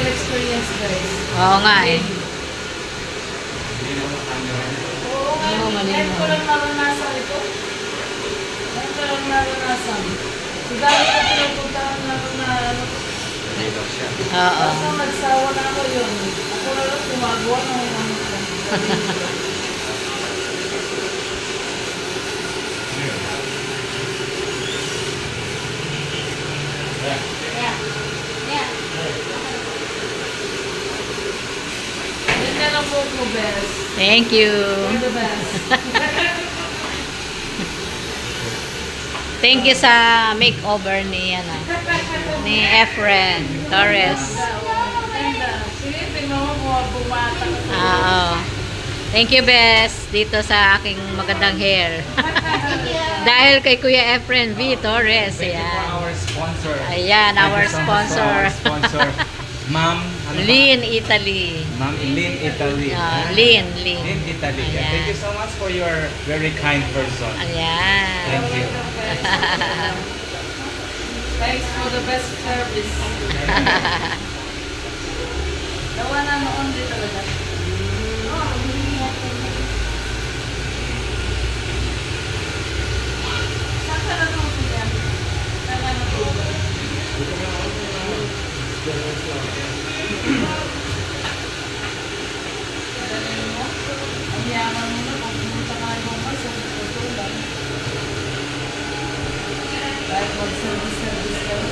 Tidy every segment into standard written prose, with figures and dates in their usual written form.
total experience, guys. Oo nga eh. Oo nga, ngayon ko lang naranasan ito. Ngayon ko lang naranasan. Sigari ko pinupuntahan na Oo. Basta nagsawa na ako yun. Ako na lang gumagawa ng mga Yan na lang po mo, best. Thank you. You're the best. Thank you sa makeover ni ano, ni Efren Torres. Ganda. Sige, tingnan mo bumata ka. Oo. Thank you, Bes, dito sa aking magandang hair. Dahil kay Kuya Efren V. Torres. Thank you for Ayan. our sponsor. Ayan, Thank our you so much sponsor. for our sponsor. Ma'am, ano ba? Lynn, Italy. Ma'am Lynn Italy. Lynn. Lynn Italy. Ayan. Thank you so much for your very kind person. Ayan. Thank you. Thanks for the best service. Dawa na noon din talaga. Saan ka natuto yan? Saan ka natuto? Galing mo? Ang yaman mo na kung pumunta ka ibang bansa, tutulong. Kahit mag-service ka rin.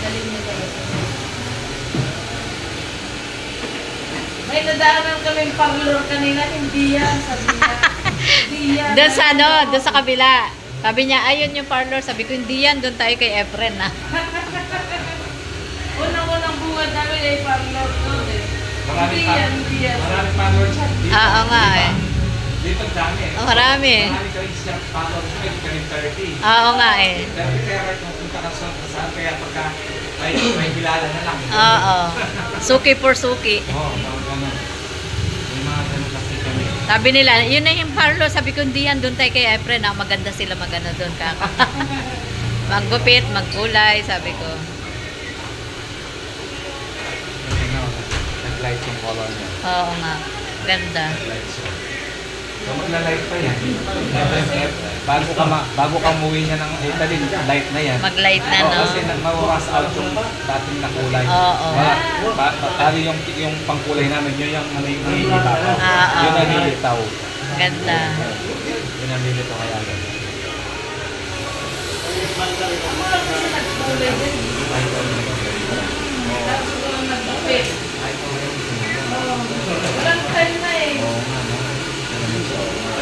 Galing niya talaga. May nadaanan kaming parlor kanina, hindi yan, sabi niya. Hindi yan. Doon sa ano, doon sa kabila. Sabi niya, ayun yung parlor. Sabi ko, hindi yan. Doon tayo kay Efren na. Unang-unang bungad namin ay parlor doon eh. Maraming Hindi yan, hindi yan. Maraming followers dito. Oo nga eh. Dito ang dami eh. Oh, marami. Marami ka rin siya followers. May ka rin 30. Oo nga eh. Kaya kahit mapunta ka sa saan, kaya pagka may kilala na lang. Oo. Suki for suki. Oo, mga ganun. May mga ganun kasi kami. Sabi nila, yun na yung parlor. Sabi ko, hindi yan. Doon tayo kay Efren. Maganda sila maganda doon ka. Maggupit, magkulay. Sabi ko. Nag-light yung color niya. Oo nga. Ganda. Nag-light siya. So magla-light pa yan. Bago ka umuwi niya ng Italy, light na yan. Mag-light na, no? Kasi mawawas out yung dating na kulay. Oo. Tali yung pangkulay namin, yun yung nalilitaw. Oo. Yun ang nilitaw. Ganda. Yun ang nilitaw kaya agad. Ako lang kasi nagkulay din. Tapos ko lang nagkapit. Walang time na eh.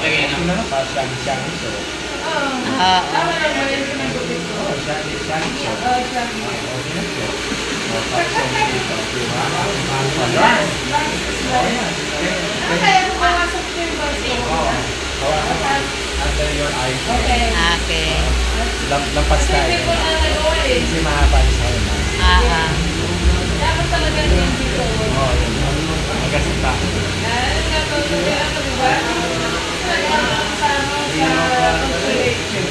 Ito na pa, shaggy so. Oo. Oo. Tama lang ba yun pinagupit ko? Shaggy so. Oo, shaggy. Kaya pumasok ko yung baso. Under your eyes. Okay. Okay. Lampas tayo. Hindi ko na nagawa eh. Kasi mahaba sa na. Dapat talaga yung dito. Oo, yun. Magasita. Nagkatuloyan ko, diba? Sa consolation.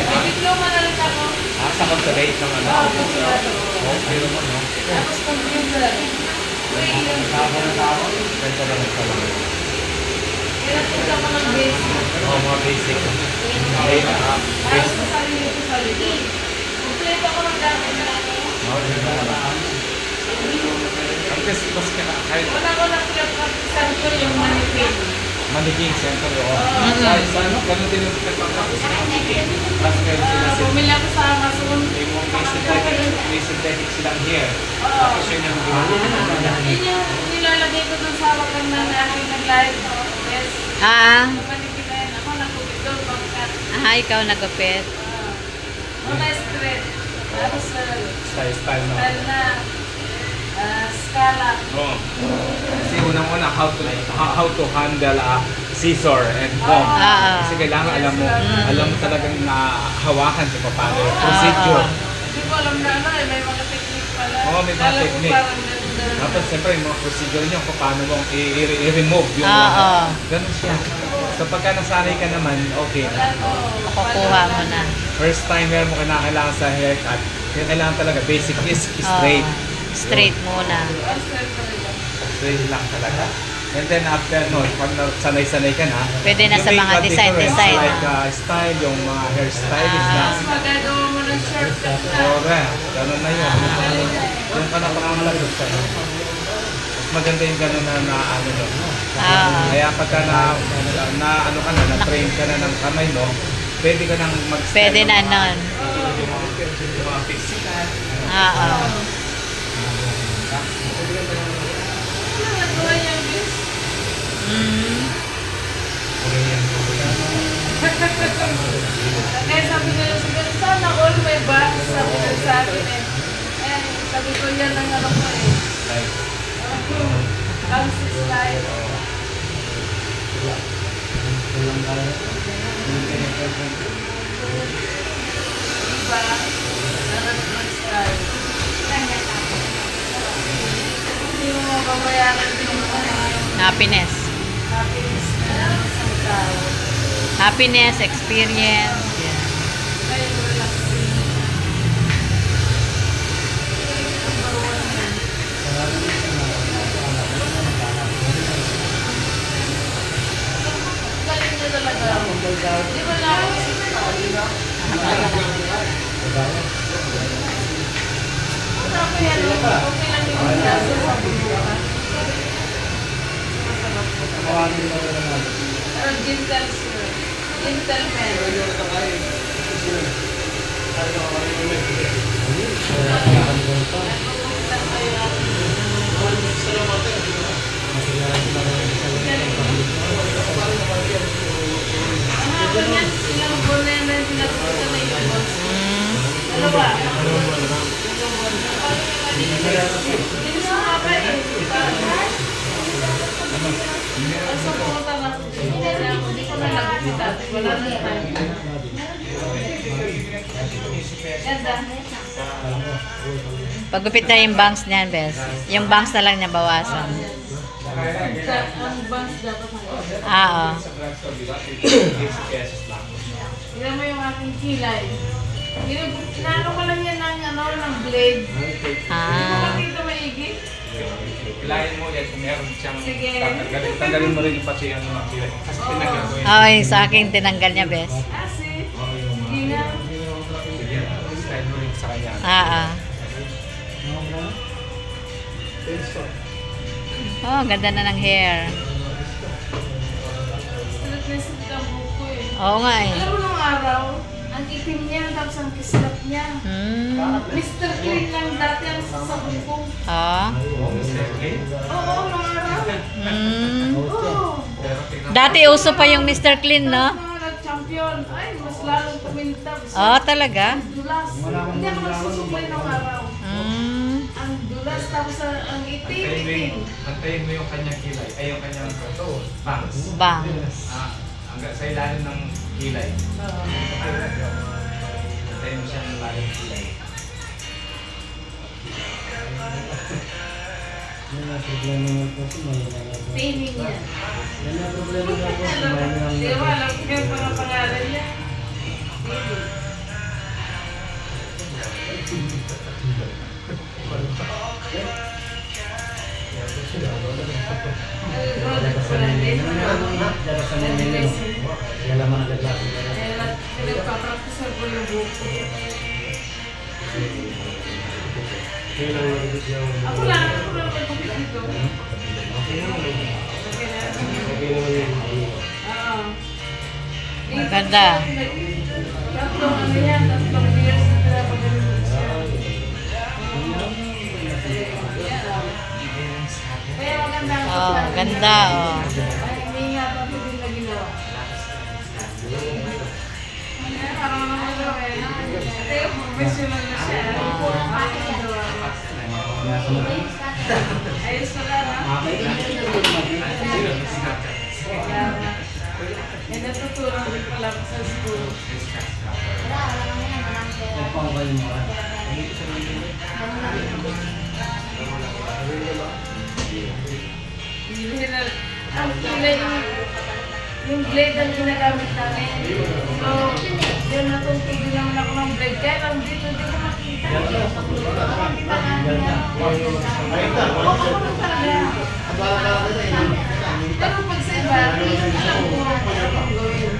May diploma na rin ako. Sa consolate ng ano. Okay naman, no? Tapos computer. Tama na tama. Pwede ba nagkalang? Kailangan ko ng basic. Oo, mga basic. Tapos sa sarili ko sarili. Kompleto ako ng gamit na ako. Oo, yun na lang. Ang mas kahit Wala ko na pinag-practicean ko yung manipin. managing center, oo. Sa ano, ganun din yung pagpapakos. Plus meron sila Bumili ako sa Amazon. may mga may synthetic silang hair. Tapos yun yung ginagawa. Yun yung nilalagay ko dun sa wakang na aking nag-live. Yes. Manipin na yan. Ako nagkupit doon. Pagkat. Ikaw nagupit. Mga straight. Tapos Style na. style na scala. Oo. Kasi unang-una, how to handle a scissor and comb. Kasi kailangan alam mo talagang hawakan sa paano yung procedure. Hindi ko alam na ano eh. May mga technique pala. Oo, may mga technique. Parang ganun. Tapos siyempre yung mga procedure niyo kung paano mo i-remove yung ganun siya. So pagka nasanay ka naman, okay na. Makukuha mo na. First timer mo kailangan sa haircut, yung kailangan talaga, basic is straight. Straight muna. Straight lang talaga. And then after nun, pag sanay-sanay ka na, Pwede na you sa make mga a difference, design. like style, yung mga hairstylist na. Mas magagawa mo ng shortcut na. Correct, gano'n na yun. Yung ka na pangangalagot sa'yo. Mas maganda yung gano'n na ano no. Kaya pagka ano ka na, na-train ka na ng kamay mo, pwede ka nang mag-style. Pwede na nun. Yung mga physical. Kaya sabi ko lang siguro, sana all may box. Sabi ko sa akin eh. Sabi ko yan ang ano ko eh. Bounces life. Diba? Sarap mag-style. Hindi mo mababayaran din yung Happiness. happiness na isang tao. Happiness, experience. Yeah. Ay, relaxing. Number one yan. Galing na talaga ako. Di ba na ako sito? Ako yan, okay lang yung nasa sa bubuka. Pero gentle sir. Gentleman. Ang haba niyan, ilang buwan na yan na pinagutan na yung boss. Dalawa. Hindi sa haba eh. Asa pumunta na. Hindi ko na nagpita. Wala na time. Ganda. Pagupit na yung bangs niyan, Bes. Yung bangs na lang niya bawasan. Ang bangs dapat na. Oo. Tignan mo yung aking kilay. Inaano ko lang yan ng blade. Hindi ko makita maigi. Ilayin mo yan kung meron siyang Sige. tanggalin mo rin yung pati ang mga kilay. Kasi tinanggal ko yun. Ay, sa akin tinanggal niya, Bes. Kasi, hindi nga. Sige, style mo rin sa kanya. Oh, ganda na ng hair. Sulit na sulit ang buko eh. Oo nga eh. Alam mo nung araw, ang itim niya, tapos ang kislap niya. Mr. Clean lang dati ang sasabon ko. Oo, nung araw. Oo. Dati uso pa yung Mr. Clean, no? Mga nag-champion, ay, mas lalong kumintab. Oo, talaga? Dulas. Hindi ako nagsusuklay nung araw. Ang dulas, tapos ang itim-itim. Antayin mo yung kanyang kilay, ay yung kanyang bangs. Bangs. Hanggang sa ilalim ng kilay. Antayin mo siya ng ilalim ng kilay. Painting niya. Di ba, alam ko yung mga pangalan niya. Nagpa-practice ko yung buko. Ako lang magpapit dito. Maganda. Tatlong ano yan, tatlong years na pinapagaling siya. Kaya maganda ang Oh, ganda, oh. Ay, hindi nga pa ito din na ginawa. Parang naman gawin. Pero professional na siya. Ayos pala na. May natutunan din pala ako sa school. Ang kulay Yung blade ang ginagamit namin. So, yun natutugin naman ako ng blade. Kaya lang dito, hindi ko makita. Makita namin yan. Pero pag sa iba, alam ko kung gawin.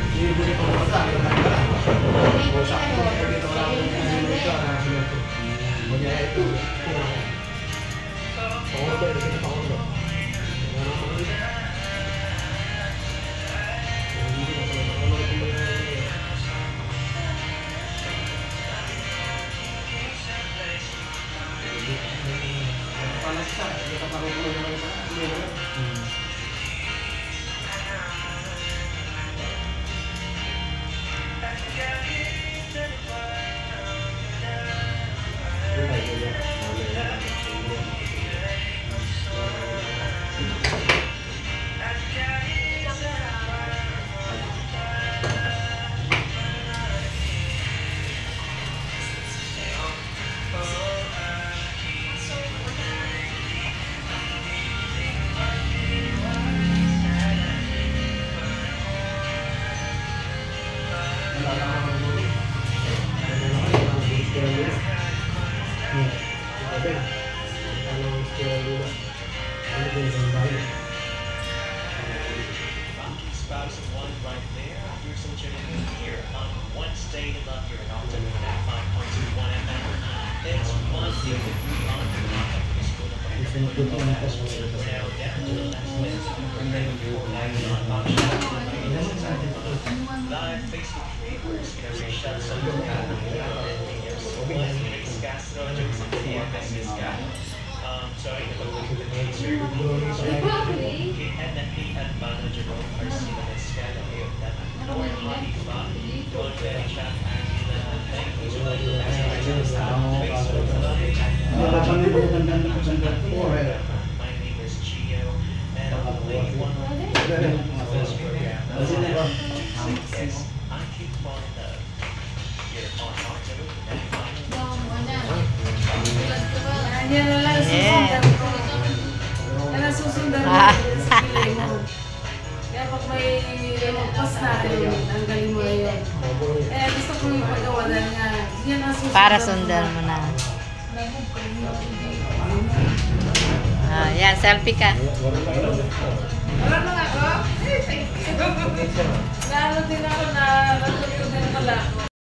Spouts of one right there. Here's some chicken here on one state above here in Alton at 5.21 FM. It's 1 degree on the clock up to the school of now down to the last minute. Live Facebook viewers, shut some of so I can look at the picture. At Bano Jerome Arcina Escala that Nor Hanifa, Don Benny Chat, thank you to my my name is Gio, and I'll play one of yes, I keep falling in love. Here on October 9. Yan na lang susundan ko. Yan ang susundan ko sa pilay mo. Kaya pag may post na yun, tanggalin mo na yun. Eh, gusto ko yung paggawa na nga. Yan ang susundan Para sundan mo na. Yan, selfie ka. Wala na ako. Thank you. Lalo din ako na natutunan pala.